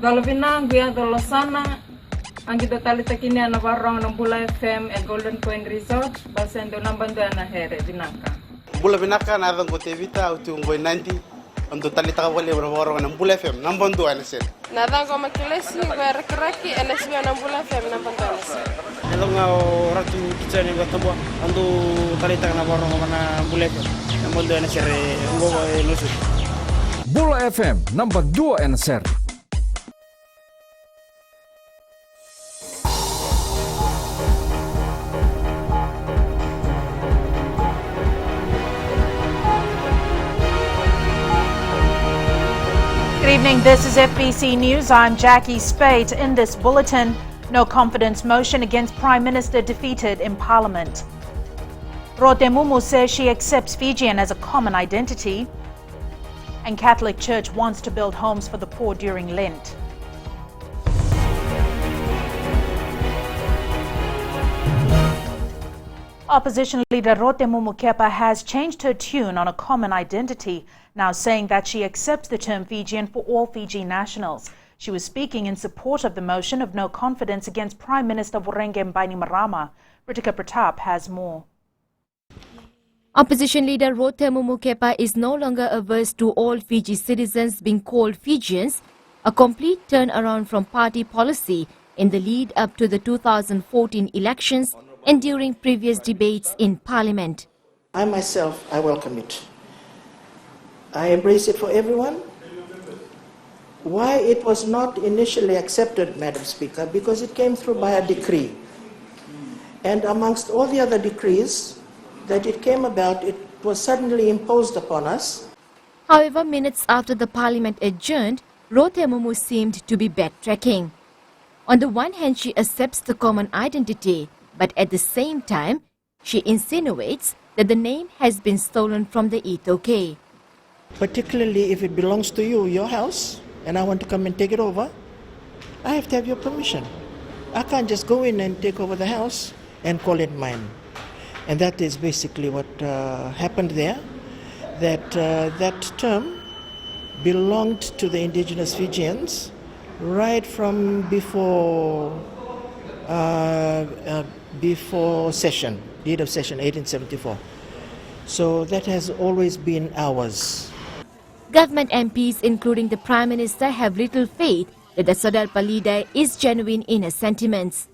Galavina, Guia Dolosana, Angita Talitakini and Navarro and Bula FM and Golden Point Resort, Basendo Nambandana Here, Vinaka. Bula Vinaka, Navan Gotevita, Tungo 90, and the Talita Wale and Bula FM, Nambandu, and I said. Nadango Makilesi, where Kraki and Lesbian and Bula FM, Nambandu. Hello, Ratu Kitchen in Gatobo, and do Talita Navarro and Bula FM, and Moldo and Sere, Bula FM, number 2 and Ser. Good evening, this is FBC News. I'm Jackie Spate. In this bulletin, no confidence motion against Prime Minister defeated in Parliament. Rotemumu says she accepts Fijian as a common identity. And Catholic Church wants to build homes for the poor during Lent. Opposition leader Rotemumu Kepa has changed her tune on a common identity, now saying that she accepts the term Fijian for all Fiji nationals. She was speaking in support of the motion of no confidence against Prime Minister Bainimarama. Ritika Pratap has more. Opposition leader Rotemumu Kepa is no longer averse to all Fiji citizens being called Fijians, a complete turnaround from party policy in the lead up to the 2014 elections and during previous debates in Parliament. I myself, I welcome it. I embrace it for everyone. Why it was not initially accepted, Madam Speaker, because it came through by a decree. And amongst all the other decrees that it came about, it was suddenly imposed upon us. However, minutes after the Parliament adjourned, Rotemumu seemed to be backtracking. On the one hand, she accepts the common identity, but at the same time, she insinuates that the name has been stolen from the Itoke. Particularly if it belongs to you, your house, and I want to come and take it over, I have to have your permission. I can't just go in and take over the house and call it mine. And that is basically what happened there, that that term belonged to the indigenous Fijians right from before session, deed of session 1874. So that has always been ours. Government MPs, including the Prime Minister, have little faith that the Sodalpa leader is genuine in her sentiments.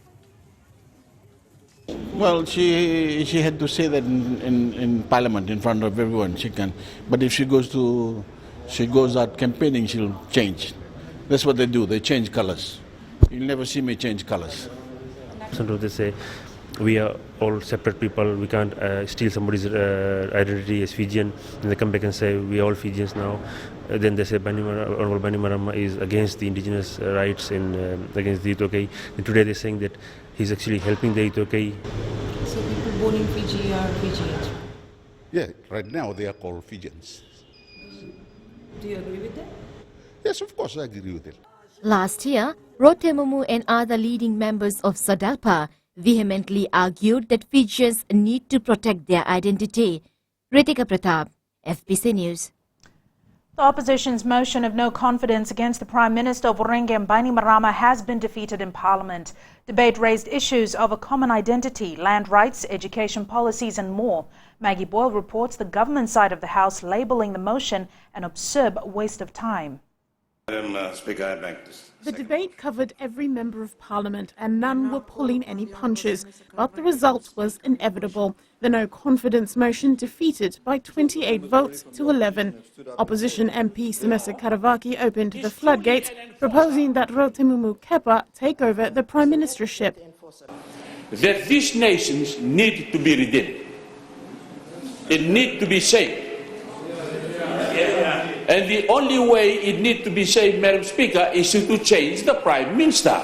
Well, she had to say that in Parliament in front of everyone. She can, but if she goes out campaigning, she'll change. That's what they do. They change colors. You'll never see me change colors. Sometimes they say we are all separate people. We can't steal somebody's identity as Fijian. And they come back and say we are all Fijians now. Then they say Honorable Bainimarama is against the indigenous rights and against the Itoke. And today they're saying that he's actually helping the Itoke. So people born in Fiji are Fijians? Yeah, right now they are called Fijians. Do you agree with that? Yes, of course I agree with it. Last year, Rotemumu and other leading members of Sodalpa vehemently argued that Fijians need to protect their identity. Ritika Pratap, FBC News. The opposition's motion of no confidence against the Prime Minister of Bainimarama has been defeated in Parliament. Debate raised issues of a common identity, land rights, education policies and more. Maggie Boyle reports the government side of the House labelling the motion an absurd waste of time. Madam Speaker, I'd like to... The debate covered every member of Parliament and none were pulling any punches, but the result was inevitable. The no-confidence motion defeated by 28 votes to 11. Opposition MP Semesa Karavaki opened the floodgates, proposing that Rotemumu Kepa take over the Prime Ministership. That these nations need to be redeemed. It needs to be saved. And the only way it needs to be saved, Madam Speaker, is to change the Prime Minister.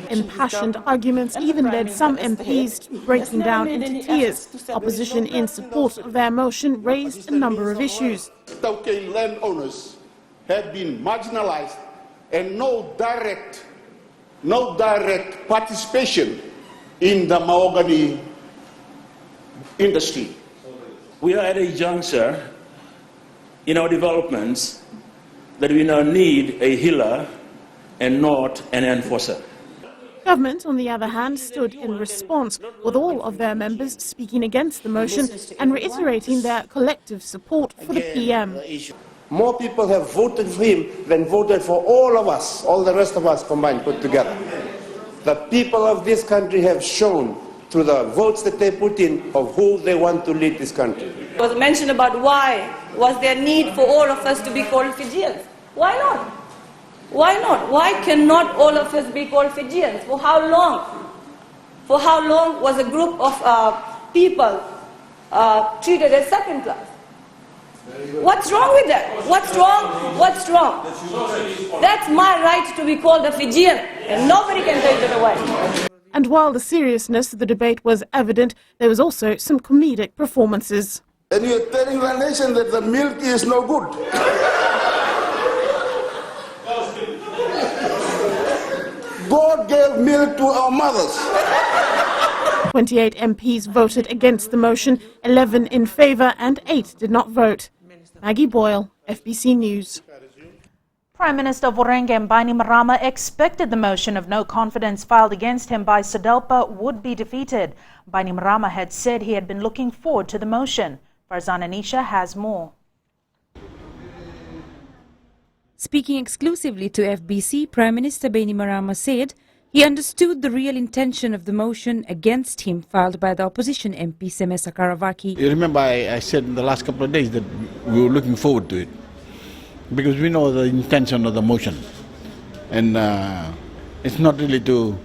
Impassioned arguments even led some MPs breaking down into tears. Opposition in support of their motion raised a number of issues. Tauke landowners have been marginalized and no direct participation in the mahogany industry. We are at a juncture in our developments that we now need a healer and not an enforcer. Government, on the other hand, stood in response, with all of their members speaking against the motion and reiterating their collective support for the PM. More people have voted for him than voted for all of us, all the rest of us combined, put together. The people of this country have shown through the votes that they put in of who they want to lead this country. It was mentioned about why was there need for all of us to be called Fijians. Why not? Why not? Why cannot all of us be called Fijians? For how long? For how long was a group of people treated as second class? What's wrong with that? What's wrong? What's wrong? That's my right to be called a Fijian, and nobody can take it away. And while the seriousness of the debate was evident, there was also some comedic performances. And you're telling the nation that the milk is no good. God gave milk to our mothers. 28 MPs voted against the motion, 11 in favour and 8 did not vote. Maggie Boyle, FBC News. Prime Minister Vorenge Bainimarama expected the motion of no confidence filed against him by SODELPA would be defeated. Bainimarama had said he had been looking forward to the motion. Farzan Anisha has more. Speaking exclusively to FBC, Prime Minister Bainimarama said he understood the real intention of the motion against him filed by the opposition MP Semesa Karavaki. You remember I said in the last couple of days that we were looking forward to it because we know the intention of the motion, and it's not really to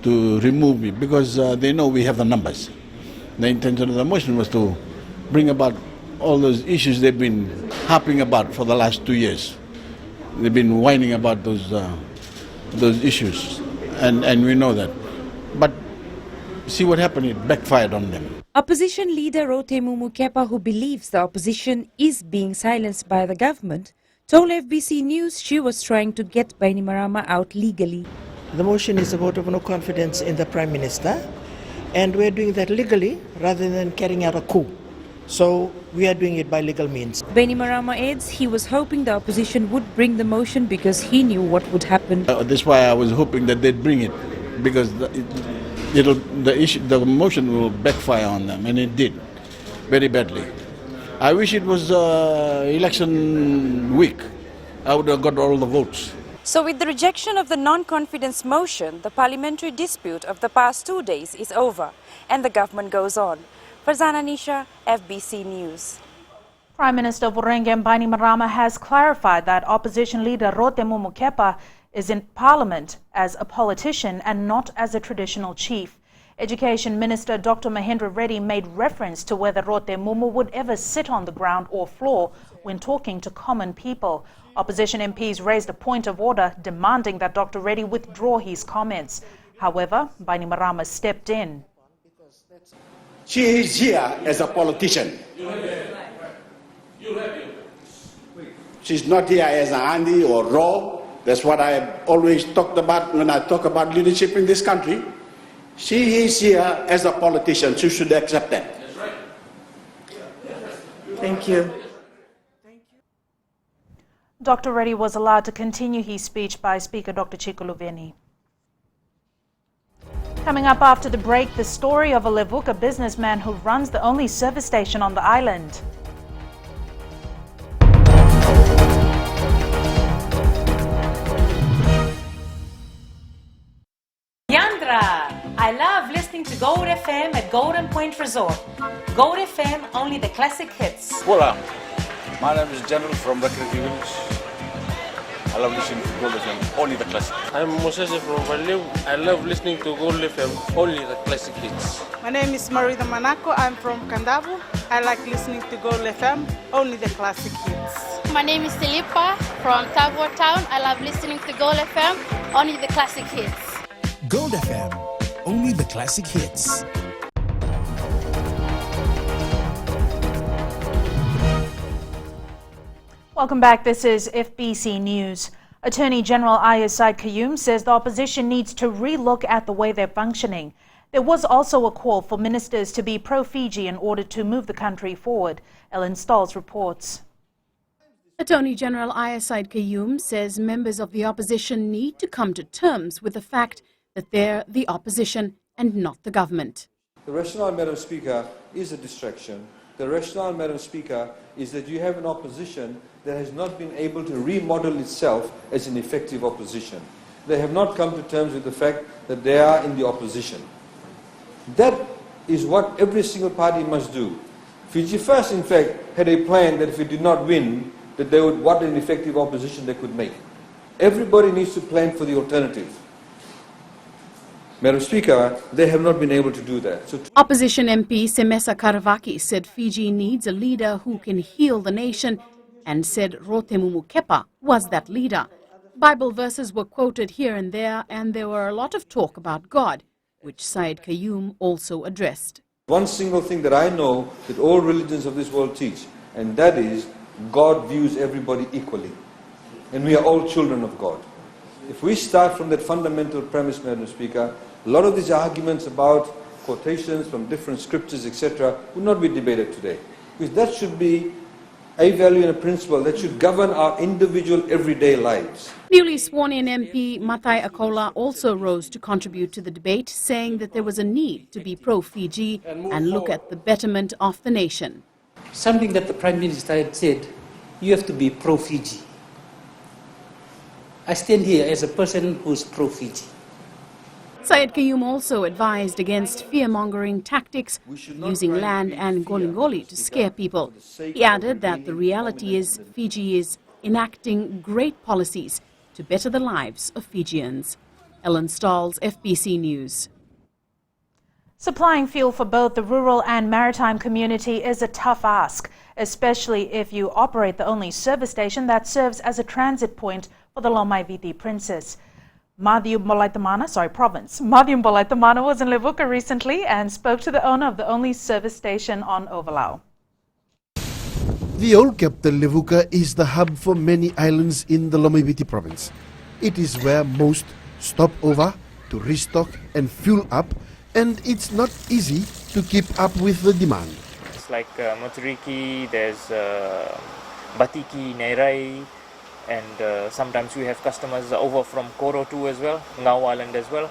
remove me because they know we have the numbers. The intention of the motion was to bring about all those issues they've been harping about for the last 2 years. They've been whining about those issues, and we know that. But see what happened, it backfired on them. Opposition leader Rotemu Mukepa, who believes the opposition is being silenced by the government, told FBC News she was trying to get Bainimarama out legally. The motion is a vote of no confidence in the Prime Minister, and we're doing that legally rather than carrying out a coup. So we are doing it by legal means. Bainimarama adds he was hoping the opposition would bring the motion because he knew what would happen. That's why I was hoping that they'd bring it, because the motion will backfire on them, and it did, very badly. I wish it was election week. I would have got all the votes. So with the rejection of the non-confidence motion, the parliamentary dispute of the past 2 days is over, and the government goes on. Farzan Anisha, FBC News. Prime Minister Vorenge Bainimarama has clarified that opposition leader Rotemu Mukepa is in Parliament as a politician and not as a traditional chief. Education Minister Dr. Mahendra Reddy made reference to whether Rotemu would ever sit on the ground or floor when talking to common people. Opposition MPs raised a point of order demanding that Dr. Reddy withdraw his comments. However, Bainimarama stepped in. She is here as a politician. She's not here as an Andy or Raw. That's what I have always talked about when I talk about leadership in this country. She is here as a politician. She should accept that. Thank you. Dr. Reddy was allowed to continue his speech by Speaker Dr. Chikuluveni. Coming up after the break, the story of a Levuka businessman who runs the only service station on the island. Yandra! I love listening to Gold FM at Golden Point Resort. Gold FM, only the classic hits. Hola, my name is General from Rugby Village. I love listening to Gold FM, only the classic. I'm Moses from Valeu. I love listening to Gold FM, only the classic hits. My name is Marida Manako. I'm from Kandavu. I like listening to Gold FM, only the classic hits. My name is Tilipa from Tavor Town. I love listening to Gold FM, only the classic hits. Gold FM, only the classic hits. Welcome back. This is FBC News. Attorney General Ayaz Said Qayyum says the opposition needs to re-look at the way they're functioning. There was also a call for ministers to be pro-Fiji in order to move the country forward. Ellen Stolz reports. Attorney General Aya Said Qayyum says members of the opposition need to come to terms with the fact that they're the opposition and not the government. The rationale, Madam Speaker, is a distraction. The rationale, Madam Speaker, is that you have an opposition that has not been able to remodel itself as an effective opposition. They have not come to terms with the fact that they are in the opposition. That is what every single party must do. Fiji First, in fact, had a plan that if it did not win, that they would, what an effective opposition they could make. Everybody needs to plan for the alternative. Madam Speaker, they have not been able to do that. So Opposition MP Semesa Karavaki said Fiji needs a leader who can heal the nation and said Rotemu Kepa was that leader. Bible verses were quoted here and there were a lot of talk about God, which Said Qayyum also addressed. one single thing that I know that all religions of this world teach, and that is God views everybody equally. And we are all children of God. If we start from that fundamental premise, Madam Speaker, a lot of these arguments about quotations from different scriptures, etc., would not be debated today. Because that should be a value and a principle that should govern our individual everyday lives. Newly sworn-in MP Matai Akola also rose to contribute to the debate, saying that there was a need to be pro-Fiji and look at the betterment of the nation. Something that the Prime Minister had said, you have to be pro-Fiji. I stand here as a person who's pro-Fiji. Syed Qayyum also advised against fear-mongering tactics using land and golingoli to scare people. He added that the reality is Fiji is enacting great policies to better the lives of Fijians. Ellen Stalls, FBC News. Supplying fuel for both the rural and maritime community is a tough ask, especially if you operate the only service station that serves as a transit point for the Lomaiviti Princess. Madhu Bolaitamana, province. Madhu Bolaitamana was in Levuka recently and spoke to the owner of the only service station on Overlau. The old capital Levuka is the hub for many islands in the Lomaiviti province. It is where most stop over to restock and fuel up, and it's not easy to keep up with the demand. It's like Moturiki, there's Batiki, Nairai, and sometimes we have customers over from Koro too as well, Ngau Island as well.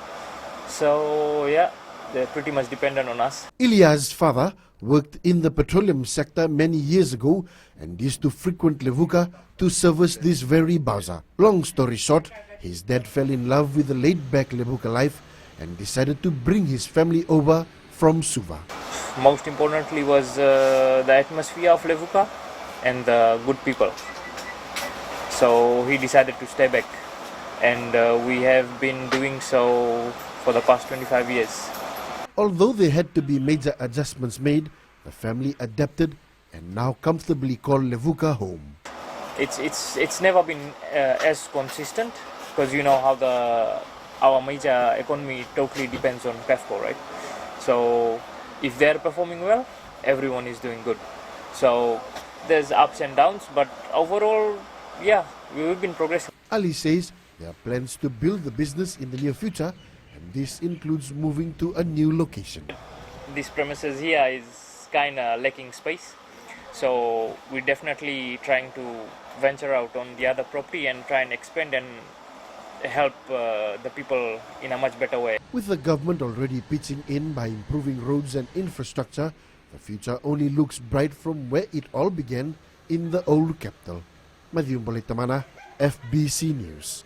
So yeah, they're pretty much dependent on us. Ilya's father worked in the petroleum sector many years ago and used to frequent Levuka to service this very bazaar. Long story short, his dad fell in love with the laid-back Levuka life and decided to bring his family over from Suva. Most importantly was the atmosphere of Levuka and the good people. So he decided to stay back, and we have been doing so for the past 25 years. Although there had to be major adjustments made, the family adapted and now comfortably call Levuka home. It's never been as consistent, because you know how our major economy totally depends on PEFCO, right? So if they're performing well, everyone is doing good. So there's ups and downs, but overall, yeah, we've been progressing. Ali says there are plans to build the business in the near future, and this includes moving to a new location. This premises here is kind of lacking space, so we're definitely trying to venture out on the other property and try and expand and help the people in a much better way. With the government already pitching in by improving roads and infrastructure, the future only looks bright from where it all began in the old capital. Madhu Bolaitamana, FBC News.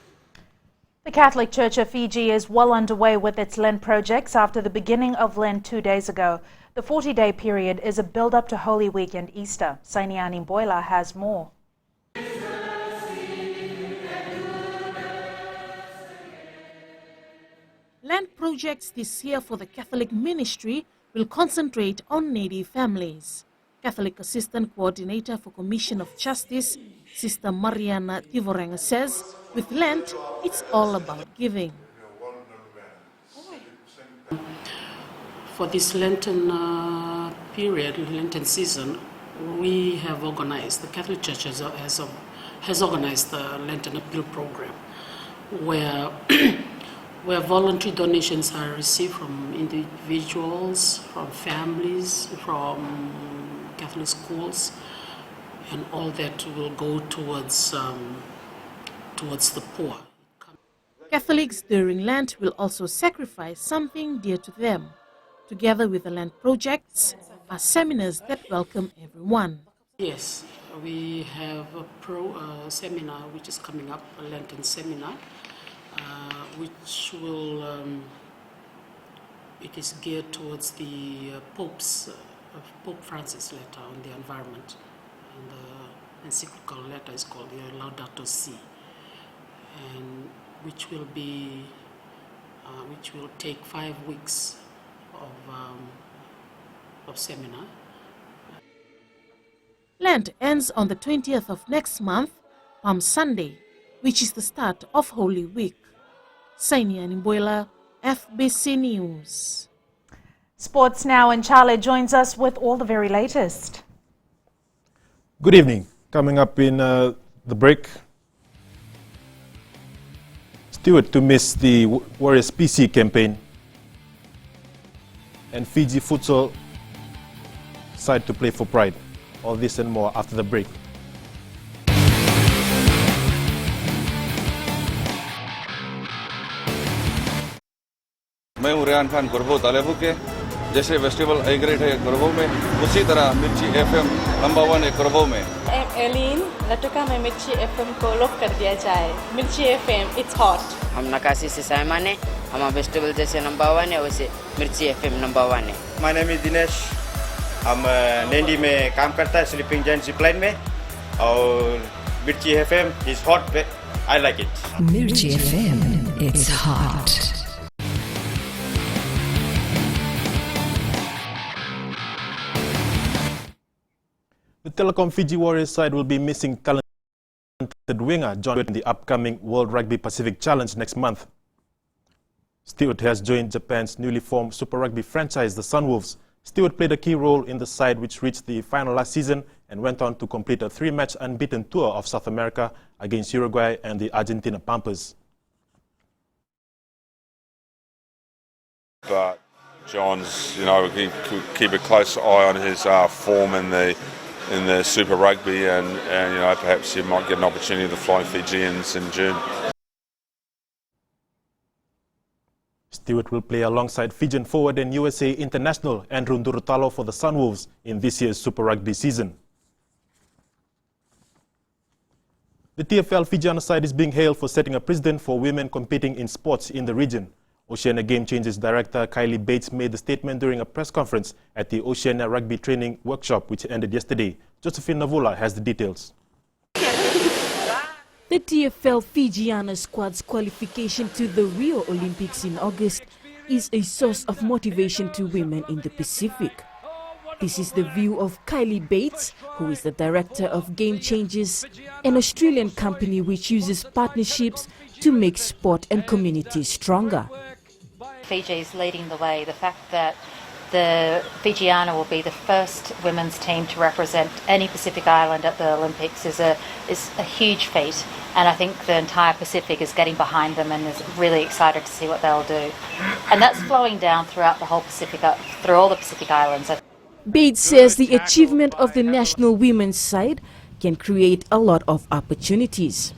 The Catholic Church of Fiji is well underway with its Lent projects after the beginning of Lent 2 days ago. The 40-day period is a build-up to Holy Week and Easter. Sainiani Boila has more. Land projects this year for the Catholic ministry will concentrate on needy families. Catholic Assistant Coordinator for Commission of Justice, Sister Mariana Tivorenga says, with Lent, it's all about giving. For this Lenten period, Lenten season, we have organized, the Catholic Church has organized the Lenten Appeal Program, where voluntary donations are received from individuals, from families, from Catholic schools, and all that will go towards the poor. Catholics during Lent will also sacrifice something dear to them. Together with the Lent projects are seminars that welcome everyone. Yes, we have a seminar which is coming up, a Lenten seminar, which will, it is geared towards the Pope Francis letter on the environment. And the encyclical letter is called the Laudato Si, and which will take 5 weeks of seminar. Lent ends on the 20th of next month, Palm Sunday, which is the start of Holy Week. Sainia Nimboila, FBC News. Sports now, and Charlie joins us with all the very latest. Good evening. Coming up in the break, Stewart to miss the Warriors PC campaign, and Fiji Futsal side to play for pride. All this and more after the break. मैं हूँ रेहान खान गुरबो तालेबू के जैसे festival A grade है गुरबो में उसी तरह मिर्ची FM number 1 है गुरबो में एलिन लटका में मिर्ची एफएम को लॉक कर दिया जाए मिर्ची एफएम इट्स हॉट हम नकाशी से साइमान है हमारा फेस्टिवल जैसे नंबर 1 है वैसे मिर्ची एफएम नंबर 1 है माय नेम इज दिनेश हम नैंडी में काम करता है स्लीपिंग जायंट जिपलाइन में और Mirchi FM is hot I like it Mirchi FM it's hot The Telecom Fiji Warriors side will be missing talented winger John in the upcoming World Rugby Pacific Challenge next month. Stewart has joined Japan's newly formed Super Rugby franchise, the Sunwolves. Stewart played a key role in the side which reached the final last season and went on to complete a 3-match unbeaten tour of South America against Uruguay and the Argentina Pampas. But John's, he could keep a close eye on his form in the Super Rugby, and perhaps he might get an opportunity to fly Fijians in June. Stewart will play alongside Fijian forward and USA international Andrew Ndurutalo for the Sunwolves in this year's Super Rugby season. The TFL Fijian side is being hailed for setting a precedent for women competing in sports in the region. Oceania Game Changers director Kylie Bates made the statement during a press conference at the Oceania Rugby Training Workshop, which ended yesterday. Josephine Navula has the details. The TFL Fijiana squad's qualification to the Rio Olympics in August is a source of motivation to women in the Pacific. This is the view of Kylie Bates, who is the director of Game Changers, an Australian company which uses partnerships to make sport and communities stronger. Fiji is leading the way. The fact that the Fijiana will be the first women's team to represent any Pacific island at the Olympics is a huge feat, and I think the entire Pacific is getting behind them and is really excited to see what they'll do. And that's flowing down throughout the whole Pacific, through all the Pacific islands. Bates says the achievement of the national women's side can create a lot of opportunities.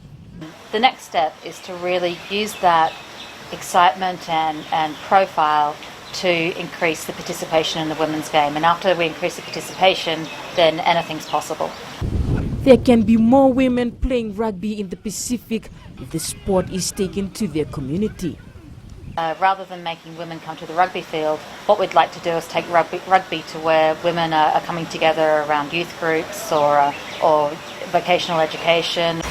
The next step is to really use that excitement and profile to increase the participation in the women's game. And after we increase the participation, then anything's possible. There can be more women playing rugby in the Pacific if the sport is taken to their community. Rather than making women come to the rugby field, what we'd like to do is take rugby to where women are coming together around youth groups or vocational education.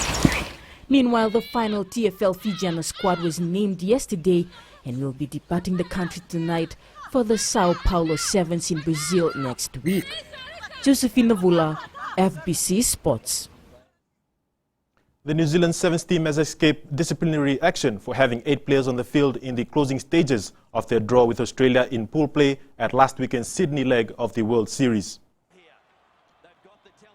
Meanwhile, the final TFL Fijiana squad was named yesterday and will be departing the country tonight for the Sao Paulo Sevens in Brazil next week. Josephine Navula, FBC Sports. The New Zealand Sevens team has escaped disciplinary action for having 8 players on the field in the closing stages of their draw with Australia in pool play at last weekend's Sydney leg of the World Series.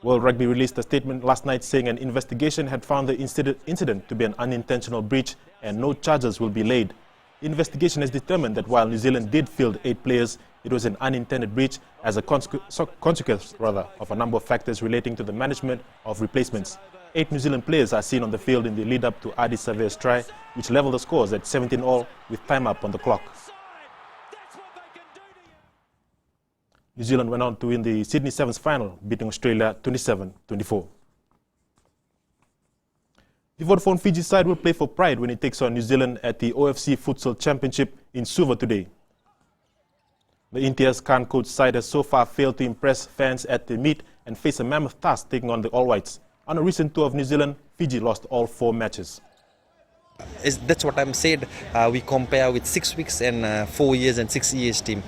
World Rugby released a statement last night saying an investigation had found the incident to be an unintentional breach and no charges will be laid. The investigation has determined that while New Zealand did field 8 players, it was an unintended breach as a consequence of a number of factors relating to the management of replacements. 8 New Zealand players are seen on the field in the lead-up to Adi Savea's try, which levelled the scores at 17-all with time up on the clock. New Zealand went on to win the Sydney Sevens final, beating Australia 27-24. The Vodafone Fiji side will play for pride when it takes on New Zealand at the OFC Futsal Championship in Suva today. The Intia's Khan coach side has so far failed to impress fans at the meet and face a mammoth task taking on the All Whites. On a recent tour of New Zealand, Fiji lost all 4 matches. That's what I'm said. We compare with 6 weeks and 4 years and 6 years team.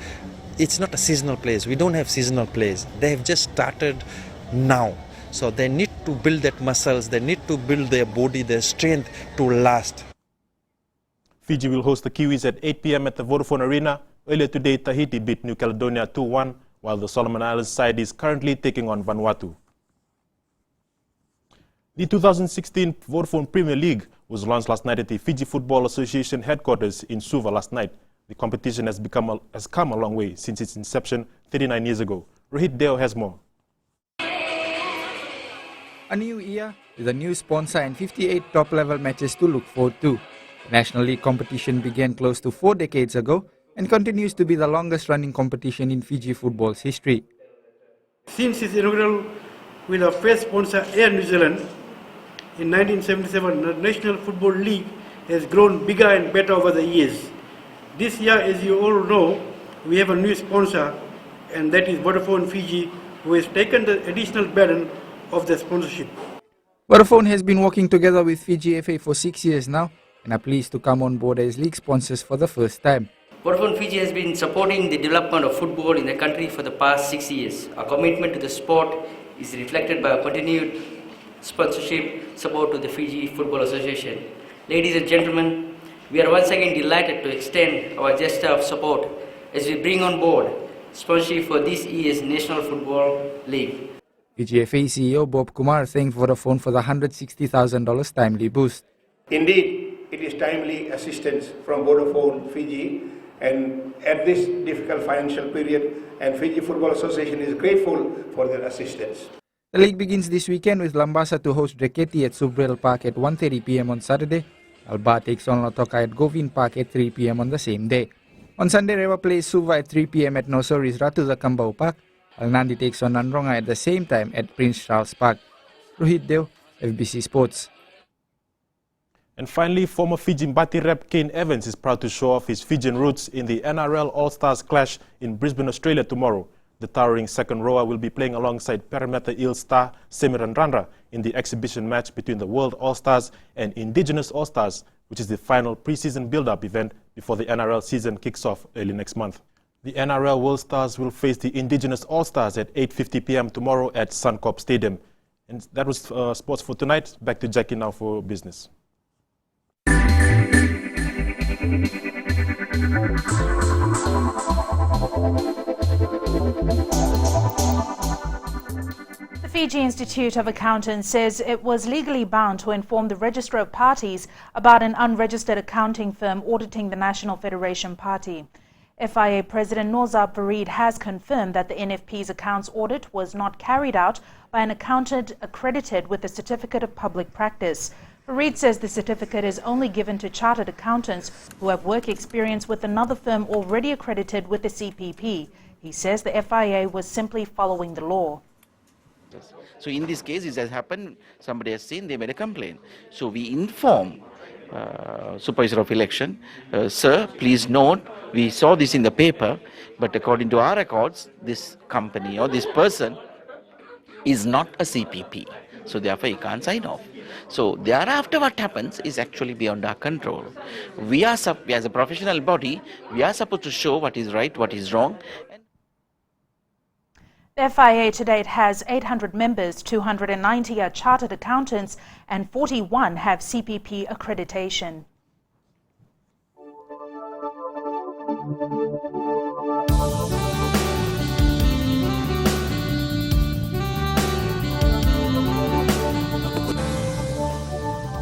It's not a seasonal players. We don't have seasonal players. They have just started now. So they need to build that muscles. They need to build their body, their strength to last. Fiji will host the Kiwis at 8 p.m. at the Vodafone Arena. Earlier today, Tahiti beat New Caledonia 2-1, while the Solomon Islands side is currently taking on Vanuatu. The 2016 Vodafone Premier League was launched last night at the Fiji Football Association headquarters in Suva last night. The competition has come a long way since its inception 39 years ago. Rohit Deo has more. A new year with a new sponsor and 58 top-level matches to look forward to. The National League competition began close to 4 decades ago and continues to be the longest-running competition in Fiji football's history. Since its inaugural with our first sponsor Air New Zealand in 1977, the National Football League has grown bigger and better over the years. This year, as you all know, we have a new sponsor, and that is Vodafone Fiji, who has taken the additional burden of the sponsorship. Vodafone has been working together with Fiji FA for 6 years now and are pleased to come on board as league sponsors for the first time. Vodafone Fiji has been supporting the development of football in the country for the past 6 years. Our commitment to the sport is reflected by our continued sponsorship support to the Fiji Football Association. Ladies and gentlemen, we are once again delighted to extend our gesture of support as we bring on board sponsorship for this year's National Football League. Fiji FA CEO Bob Kumar thanked Vodafone for the $160,000 timely boost. Indeed, it is timely assistance from Vodafone Fiji, and at this difficult financial period, and Fiji Football Association is grateful for their assistance. The league begins this weekend with Lambasa to host Dreketi at Subrel Park at 1:30 p.m. on Saturday. Alba takes on Lautoka at Govin Park at 3 p.m. on the same day. On Sunday, Rewa plays Suva at 3 p.m. at Nosori's Ratuza Kambau Park. Alnandi takes on Nanronga at the same time at Prince Charles Park. Rohit Deo, FBC Sports. And finally, former Fiji Mbati rep Kane Evans is proud to show off his Fijian roots in the NRL All-Stars clash in Brisbane, Australia tomorrow. The towering second rower will be playing alongside Parramatta Eels star Semiran Randra in the exhibition match between the World All-Stars and Indigenous All-Stars, which is the final pre-season build-up event before the NRL season kicks off early next month. The NRL World Stars will face the Indigenous All-Stars at 8:50 p.m. tomorrow at Suncorp Stadium. And that was sports for tonight. Back to Jackie now for business. The Fiji Institute of Accountants says it was legally bound to inform the Register of Parties about an unregistered accounting firm auditing the National Federation Party. FIA President Norzab Farid has confirmed that the NFP's accounts audit was not carried out by an accountant accredited with a Certificate of Public Practice. Farid says the certificate is only given to chartered accountants who have work experience with another firm already accredited with the CPP. He says the FIA was simply following the law. So in this case, it has happened, somebody has seen, they made a complaint. So we inform Supervisor of Election, sir, please note, we saw this in the paper, but according to our records, this company or this person is not a CPP. So therefore, he can't sign off. So thereafter, what happens is actually beyond our control. We are, as a professional body, we are supposed to show what is right, what is wrong. The FIA to date has 800 members, 290 are chartered accountants, and 41 have CPP accreditation.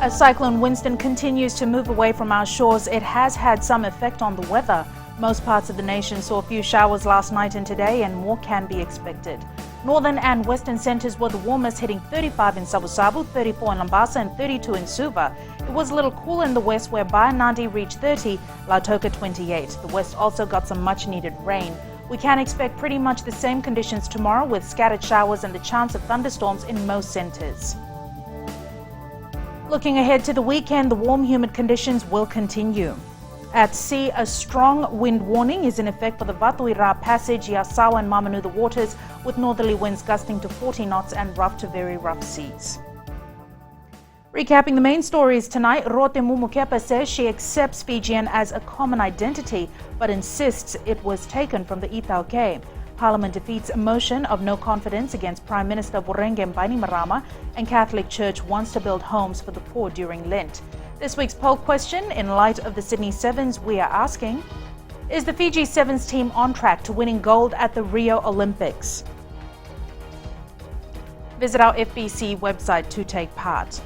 As Cyclone Winston continues to move away from our shores, it has had some effect on the weather. Most parts of the nation saw a few showers last night and today, and more can be expected. Northern and western centres were the warmest, hitting 35 in Sabu-Sabu, 34 in Lambasa and 32 in Suva. It was a little cooler in the west, where Bayanandi reached 30, Lautoka 28. The west also got some much-needed rain. We can expect pretty much the same conditions tomorrow, with scattered showers and the chance of thunderstorms in most centres. Looking ahead to the weekend, the warm, humid conditions will continue. At sea, a strong wind warning is in effect for the Vatuira Passage, Yasawa and Mamanuca waters, with northerly winds gusting to 40 knots and rough to very rough seas. Recapping the main stories tonight, Rote Mumukepa says she accepts Fijian as a common identity, but insists it was taken from the Ithauke. Parliament defeats a motion of no confidence against Prime Minister Vorengem Bainimarama, and Catholic Church wants to build homes for the poor during Lent. This week's poll question, in light of the Sydney Sevens, we are asking, is the Fiji Sevens team on track to winning gold at the Rio Olympics? Visit our FBC website to take part.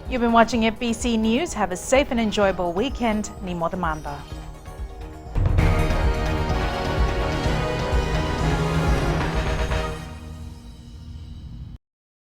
You've been watching FBC News. Have a safe and enjoyable weekend. Ni Modamanda.